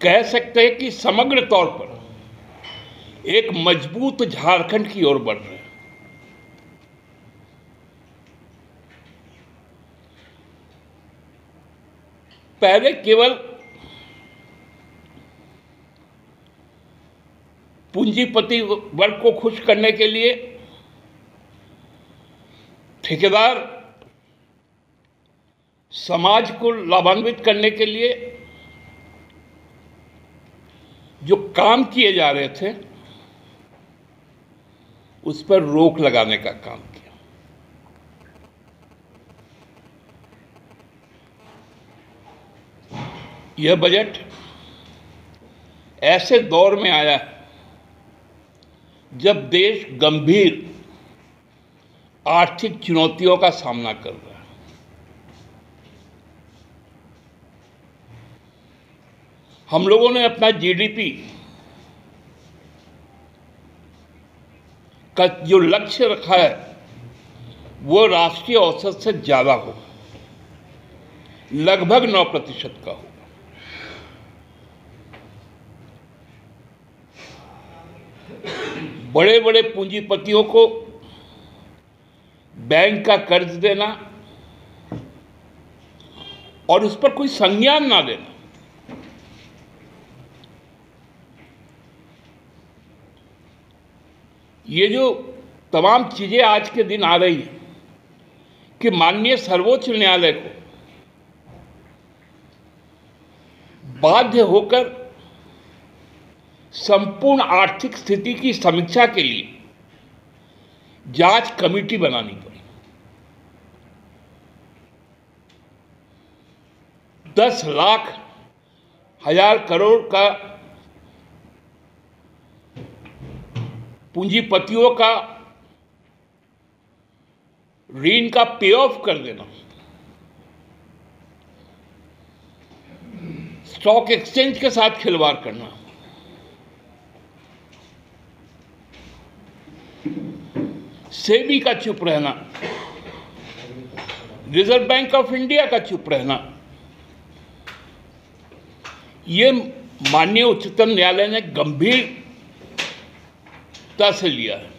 कह सकते हैं कि समग्र तौर पर एक मजबूत झारखंड की ओर बढ़ रहे हैं। पहले केवल पूंजीपति वर्ग को खुश करने के लिए, ठेकेदार समाज को लाभान्वित करने के लिए जो काम किए जा रहे थे उस पर रोक लगाने का काम किया। यह बजट ऐसे दौर में आया है जब देश गंभीर आर्थिक चुनौतियों का सामना कर रहा है। हम लोगों ने अपना जीडीपी का जो लक्ष्य रखा है वो राष्ट्रीय औसत से ज्यादा हो, लगभग 9% का हो। बड़े बड़े पूंजीपतियों को बैंक का कर्ज देना और उस पर कोई संज्ञान ना देना, ये जो तमाम चीजें आज के दिन आ रही हैं कि माननीय सर्वोच्च न्यायालय को बाध्य होकर संपूर्ण आर्थिक स्थिति की समीक्षा के लिए जांच कमेटी बनानी पड़ी। 10 लाख हजार करोड़ का पूंजीपतियों का ऋण का पे ऑफ कर देना, स्टॉक एक्सचेंज के साथ खिलवाड़ करना, सेबी का चुप रहना, रिजर्व बैंक ऑफ इंडिया का चुप रहना, ये माननीय उच्चतम न्यायालय ने गंभीरता से लिया है।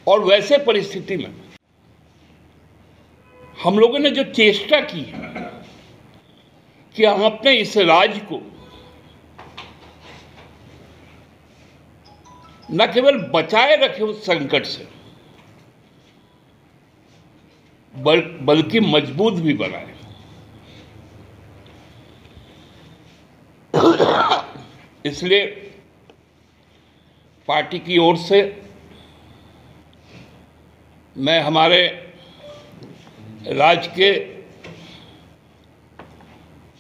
और वैसे परिस्थिति में हम लोगों ने जो चेष्टा की है कि हम अपने इस राज्य को न केवल बचाए रखें उस संकट से, बल्कि मजबूत भी बनाए। इसलिए पार्टी की ओर से मैं हमारे राज्य के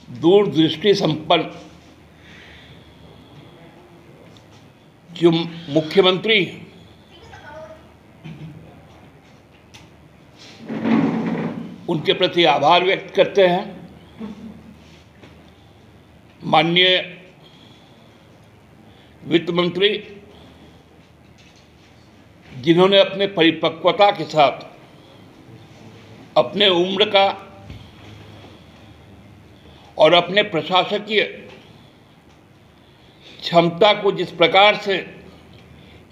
दूरदृष्टि संपन्न जो मुख्यमंत्री हैं, उनके प्रति आभार व्यक्त करते हैं। माननीय वित्त मंत्री जिन्होंने अपने परिपक्वता के साथ अपने उम्र का और अपने प्रशासकीय क्षमता को जिस प्रकार से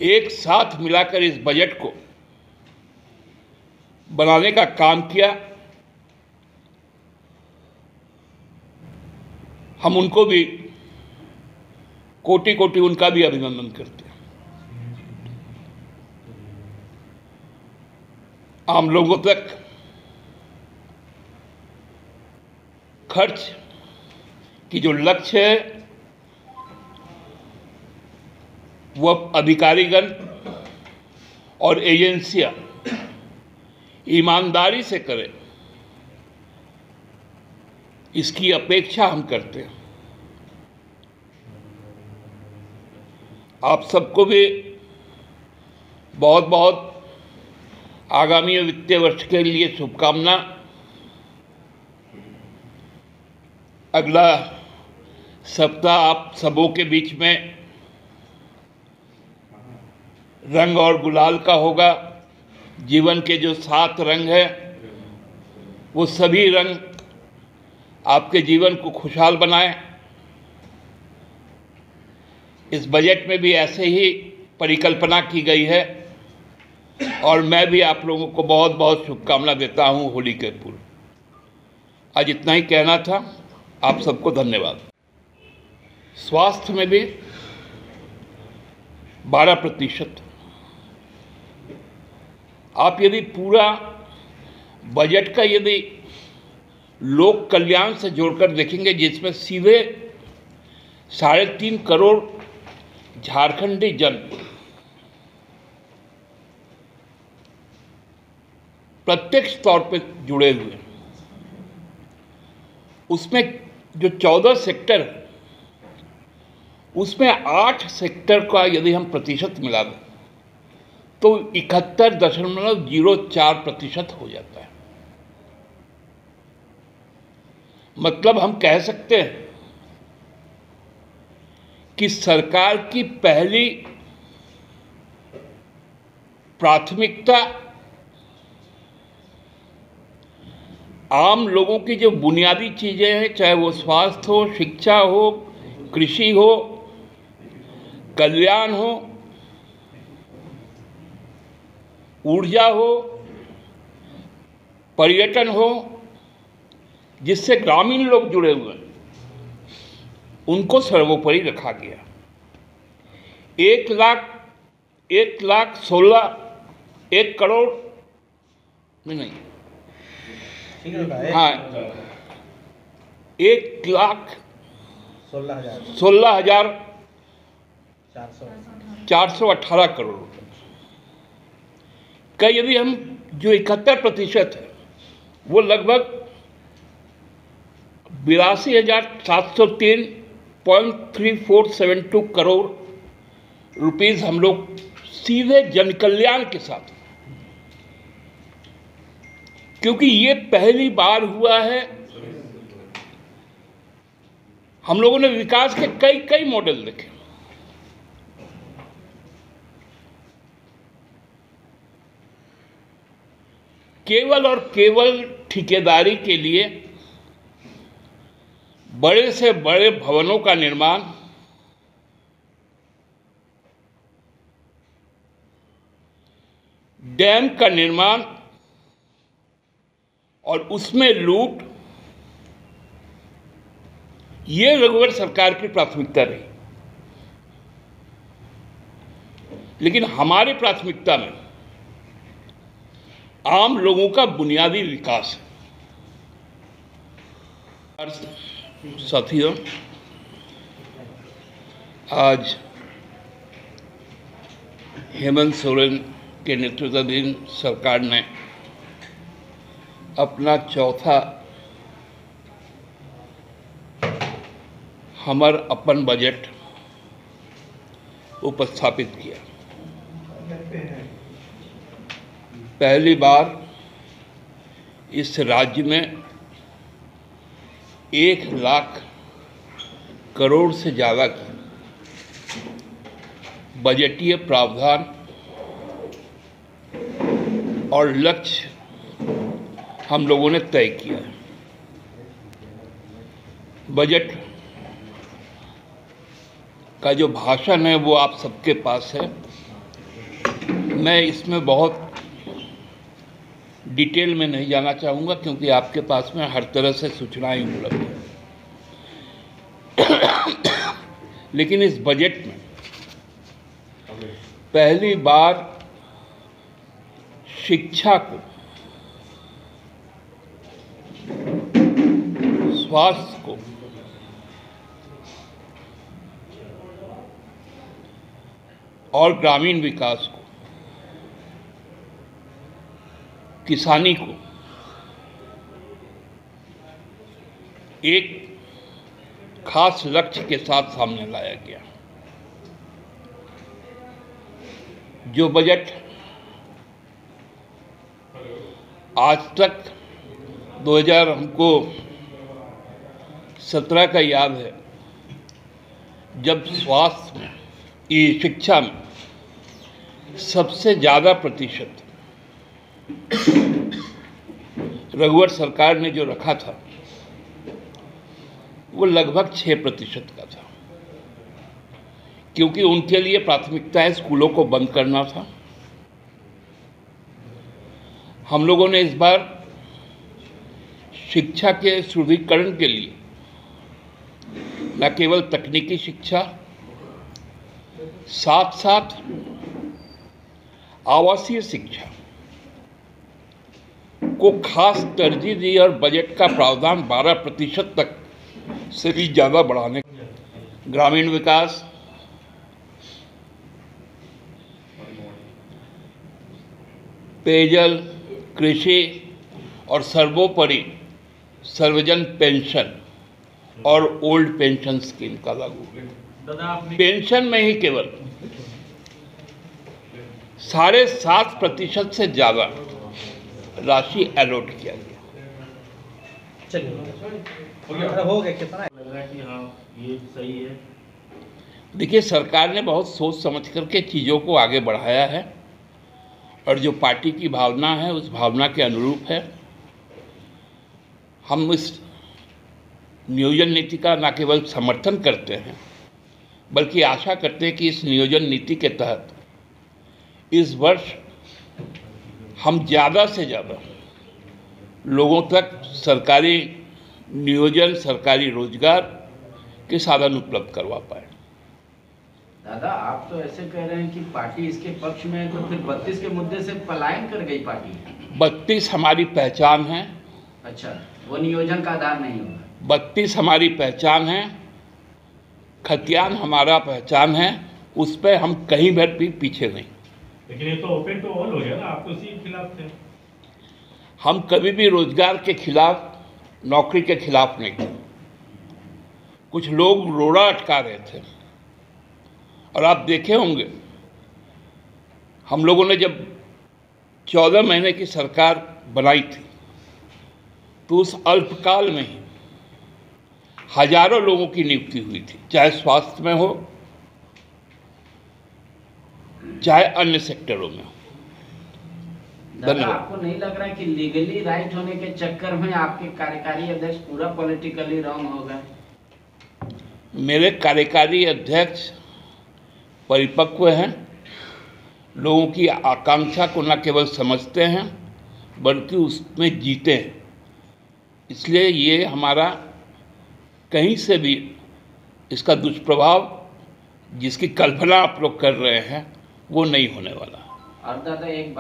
एक साथ मिलाकर इस बजट को बनाने का काम किया, हम उनको भी कोटि कोटि उनका भी अभिनंदन करते हैं। आम लोगों तक खर्च की जो लक्ष्य है वह अधिकारीगण और एजेंसियां ईमानदारी से करें, इसकी अपेक्षा हम करते हैं। आप सबको भी बहुत बहुत आगामी वित्तीय वर्ष के लिए शुभकामना। अगला सप्ताह आप सबों के बीच में रंग और गुलाल का होगा। जीवन के जो 7 रंग हैं वो सभी रंग आपके जीवन को खुशहाल बनाए। इस बजट में भी ऐसे ही परिकल्पना की गई है और मैं भी आप लोगों को बहुत बहुत शुभकामना देता हूं होली के पूर्व। आज इतना ही कहना था। आप सबको धन्यवाद। स्वास्थ्य में भी 12%। आप यदि पूरा बजट का यदि लोक कल्याण से जोड़कर देखेंगे, जिसमें सीधे 3.5 करोड़ झारखंडी जन प्रत्यक्ष तौर पर जुड़े हुए हैं, उसमें जो 14 सेक्टर है उसमें 8 सेक्टर का यदि हम प्रतिशत मिला दें तो 71.04% हो जाता है। मतलब हम कह सकते हैं कि सरकार की पहली प्राथमिकता आम लोगों की जो बुनियादी चीजें हैं, चाहे वो स्वास्थ्य हो, शिक्षा हो, कृषि हो, कल्याण हो, ऊर्जा हो, पर्यटन हो, जिससे ग्रामीण लोग जुड़े हुए हैं, उनको सर्वोपरि रखा गया। 1 करोड़ नहीं, हाँ, 1,16,418 करोड़ रुपए का यदि हम जो 71% है वो लगभग 82,703.3472 करोड़ रुपीस हम लोग सीधे जन कल्याण के साथ, क्योंकि ये पहली बार हुआ है। हम लोगों ने विकास के कई मॉडल देखे, केवल और केवल ठेकेदारी के लिए बड़े से बड़े भवनों का निर्माण, डैम का निर्माण और उसमें लूट, ये रघुवर सरकार की प्राथमिकता रही। लेकिन हमारी प्राथमिकता में आम लोगों का बुनियादी विकास है। साथियों, आज हेमंत सोरेन के नेतृत्वाधीन सरकार ने अपना चौथा हमर अपन बजट उपस्थापित किया। पहली बार इस राज्य में 1 लाख करोड़ से ज़्यादा की बजटीय प्रावधान और लक्ष्य हम लोगों ने तय किया है। बजट का जो भाषण है वो आप सबके पास है। मैं इसमें बहुत डिटेल में नहीं जाना चाहूँगा क्योंकि आपके पास में हर तरह से सूचनाएं उपलब्ध हैं। लेकिन इस बजट में पहली बार शिक्षा को, स्वास्थ्य को, और ग्रामीण विकास को, किसानी को एक खास लक्ष्य के साथ सामने लाया गया। जो बजट आज तक 2000 हमको 17 का याद है, जब स्वास्थ्य में, शिक्षा में सबसे ज़्यादा प्रतिशत रघुवर सरकार ने जो रखा था वो लगभग 6% का था, क्योंकि उनके लिए प्राथमिकता स्कूलों को बंद करना था। हम लोगों ने इस बार शिक्षा के सुदृढ़ीकरण के लिए न केवल तकनीकी शिक्षा, साथ साथ आवासीय शिक्षा को खास तरजीह दी और बजट का प्रावधान 12% तक से भी ज़्यादा बढ़ाने, ग्रामीण विकास, पेयजल, कृषि और सर्वोपरि सर्वजन पेंशन और ओल्ड पेंशन स्कीम का लागू। पेंशन में ही केवल 7.5% से ज़्यादा राशि अलॉट किया गया। चलिए हो गया, कितना लग रहा है कि हाँ ये सही है? देखिए, सरकार ने बहुत सोच समझ करके चीज़ों को आगे बढ़ाया है और जो पार्टी की भावना है उस भावना के अनुरूप है। हम इस नियोजन नीति का न केवल समर्थन करते हैं बल्कि आशा करते हैं कि इस नियोजन नीति के तहत इस वर्ष हम ज़्यादा से ज़्यादा लोगों तक सरकारी नियोजन, सरकारी रोजगार के साधन उपलब्ध करवा पाए। दादा, आप तो ऐसे कह रहे हैं कि पार्टी इसके पक्ष में है, तो फिर 32 के मुद्दे से पलायन कर गई पार्टी। 32 हमारी पहचान है। अच्छा, वो नियोजन का आधार नहीं होगा। 32 हमारी पहचान है, खतियान हमारा पहचान है, उस पर हम कहीं भर भी पीछे नहीं। लेकिन ये तो ओपन टू ऑल हो गया ना, आप तो इसी के खिलाफ थे। हम कभी भी रोजगार के खिलाफ, नौकरी के खिलाफ नहीं थे। कुछ लोग रोड़ा अटका रहे थे और आप देखे होंगे, हम लोगों ने जब 14 महीने की सरकार बनाई थी तो उस अल्पकाल में ही हजारों लोगों की नियुक्ति हुई थी, चाहे स्वास्थ्य में हो चाहे अन्य सेक्टरों में हो। दादा, आपको नहीं लग रहा है कि लीगली राइट होने के चक्कर में आपके कार्यकारी अध्यक्ष पूरा पॉलिटिकली रॉन्ग हो गए? मेरे कार्यकारी अध्यक्ष परिपक्व हैं, लोगों की आकांक्षा को न केवल समझते हैं बल्कि उसमें जीते हैं। इसलिए ये हमारा कहीं से भी इसका दुष्प्रभाव जिसकी कल्पना आप लोग कर रहे हैं वो नहीं होने वाला। और दादा, एक